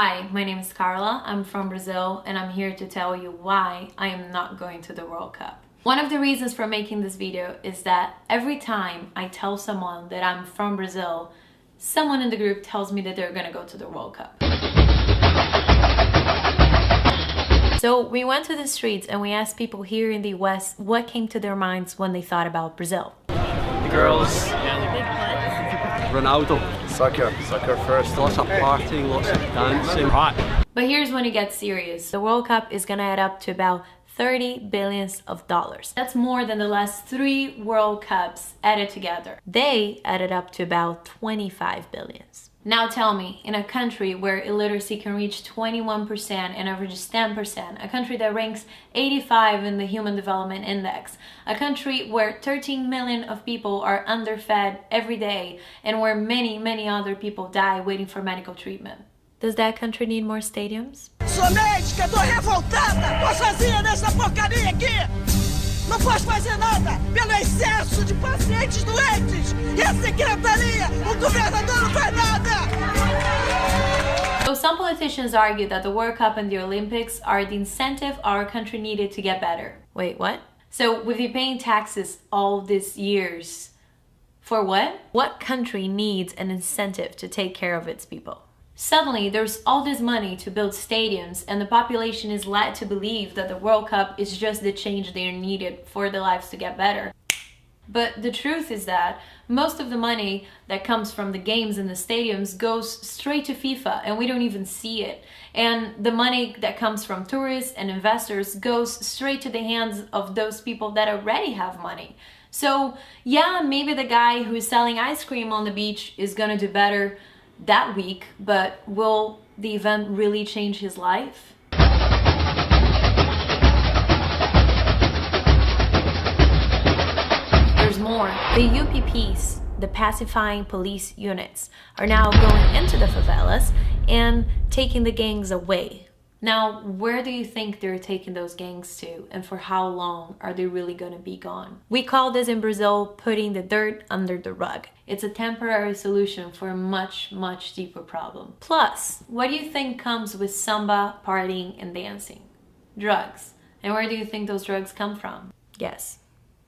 Hi, my name is Carla, I'm from Brazil, and I'm here to tell you why I am not going to the World Cup. One of the reasons for making this video is that every time I tell someone that I'm from Brazil, someone in the group tells me that they're gonna go to the World Cup. So we went to the streets and we asked people here in the US what came to their minds when they thought about Brazil. The girls. Ronaldo. Soccer first. Lots of partying, lots of dancing. Hot. But here's when it gets serious. The World Cup is gonna add up to about $30 billion. That's more than the last 3 World Cups added together. They added up to about 25 billion. Now tell me, in a country where illiteracy can reach 21% and averages 10%, a country that ranks 85 in the Human Development Index, a country where 13 million of people are underfed every day, and where many other people die waiting for medical treatment. Does that country need more stadiums? Sou médica, tô revoltada, tô sozinha nessa porcaria aqui. Não posso fazer nada pelo excesso de pacientes doentes. E a secretaria, o governador não faz nada. So some politicians argue that the World Cup and the Olympics are the incentive our country needed to get better. Wait, what? So we've been paying taxes all these years. For what? What country needs an incentive to take care of its people? Suddenly, there's all this money to build stadiums, and the population is led to believe that the World Cup is just the change they are needed for their lives to get better. But the truth is that most of the money that comes from the games and the stadiums goes straight to FIFA, and we don't even see it. And the money that comes from tourists and investors goes straight to the hands of those people that already have money. So yeah, maybe the guy who's selling ice cream on the beach is gonna do better that week, but will the event really change his life? There's more. The UPPs, the pacifying police units, are now going into the favelas and taking the gangs away. Now, where do you think they're taking those gangs to, and for how long are they really gonna be gone? We call this in Brazil putting the dirt under the rug. It's a temporary solution for a much deeper problem. Plus, what do you think comes with samba, partying, and dancing? Drugs. And where do you think those drugs come from? Guess.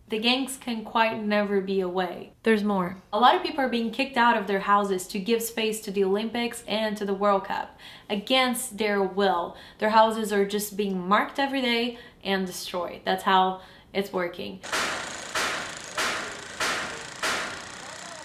The gangs can quite never be away. There's more. A lot of people are being kicked out of their houses to give space to the Olympics and to the World Cup. Against their will. Their houses are just being marked every day and destroyed. That's how it's working.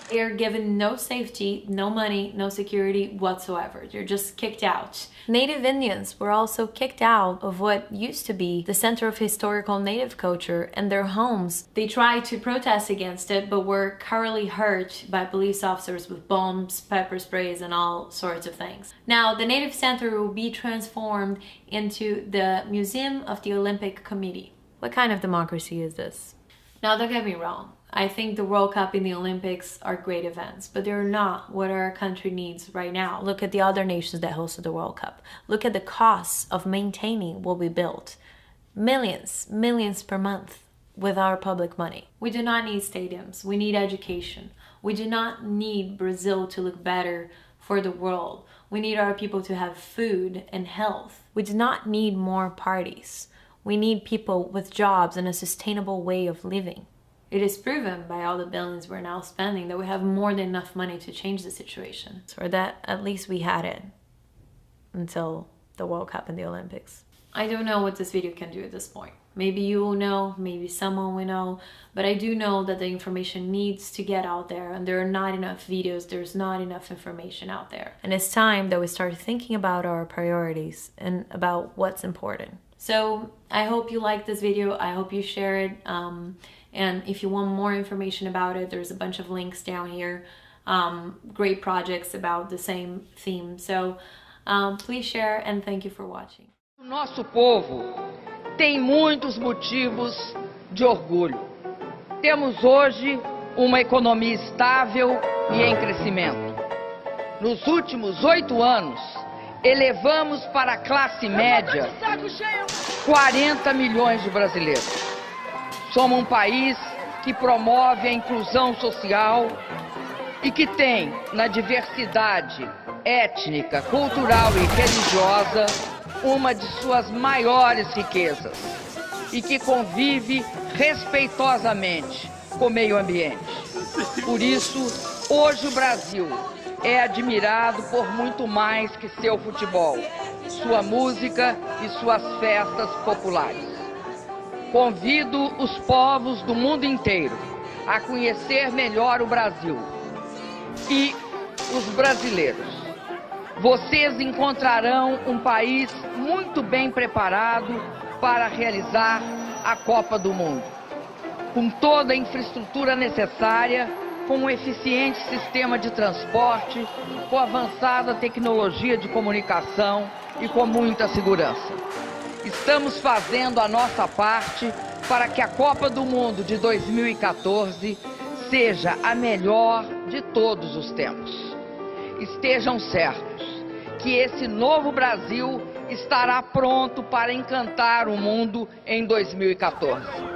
They are given no safety, no money, no security whatsoever. They're just kicked out. Native Indians were also kicked out of what used to be the center of historical native culture and their homes. They tried to protest against it, but were thoroughly hurt by police officers with bombs, pepper sprays, and all sorts of things. Now, the Native Center will be transformed into the Museum of the Olympic Committee. What kind of democracy is this? Now, don't get me wrong. I think the World Cup and the Olympics are great events, but they're not what our country needs right now. Look at the other nations that hosted the World Cup. Look at the costs of maintaining what we built. Millions per month with our public money. We do not need stadiums. We need education. We do not need Brazil to look better for the world. We need our people to have food and health. We do not need more parties. We need people with jobs and a sustainable way of living. It is proven by all the billions we're now spending that we have more than enough money to change the situation. Or that at least we had it until the World Cup and the Olympics. I don't know what this video can do at this point. Maybe you will know, maybe someone will know, but I do know that the information needs to get out there, and there are not enough videos, there's not enough information out there. And it's time that we start thinking about our priorities and about what's important. So I hope you like this video, I hope you share it, and if you want more information about it, there's a bunch of links down here, great projects about the same theme. So please share, and thank you for watching. O nosso povo tem muitos motivos de orgulho. Temos hoje uma economia estável e em crescimento. Nos últimos 8 anos, elevamos para a classe média 40 milhões de brasileiros. Somos um país que promove a inclusão social e que tem, na diversidade étnica, cultural e religiosa, uma de suas maiores riquezas, e que convive respeitosamente com o meio ambiente. Por isso, hoje o Brasil é admirado por muito mais que seu futebol, sua música e suas festas populares. Convido os povos do mundo inteiro a conhecer melhor o Brasil e os brasileiros. Vocês encontrarão um país muito bem preparado para realizar a Copa do Mundo, com toda a infraestrutura necessária, com um eficiente sistema de transporte, com avançada tecnologia de comunicação e com muita segurança. Estamos fazendo a nossa parte para que a Copa do Mundo de 2014 seja a melhor de todos os tempos. Estejam certos que esse novo Brasil estará pronto para encantar o mundo em 2014.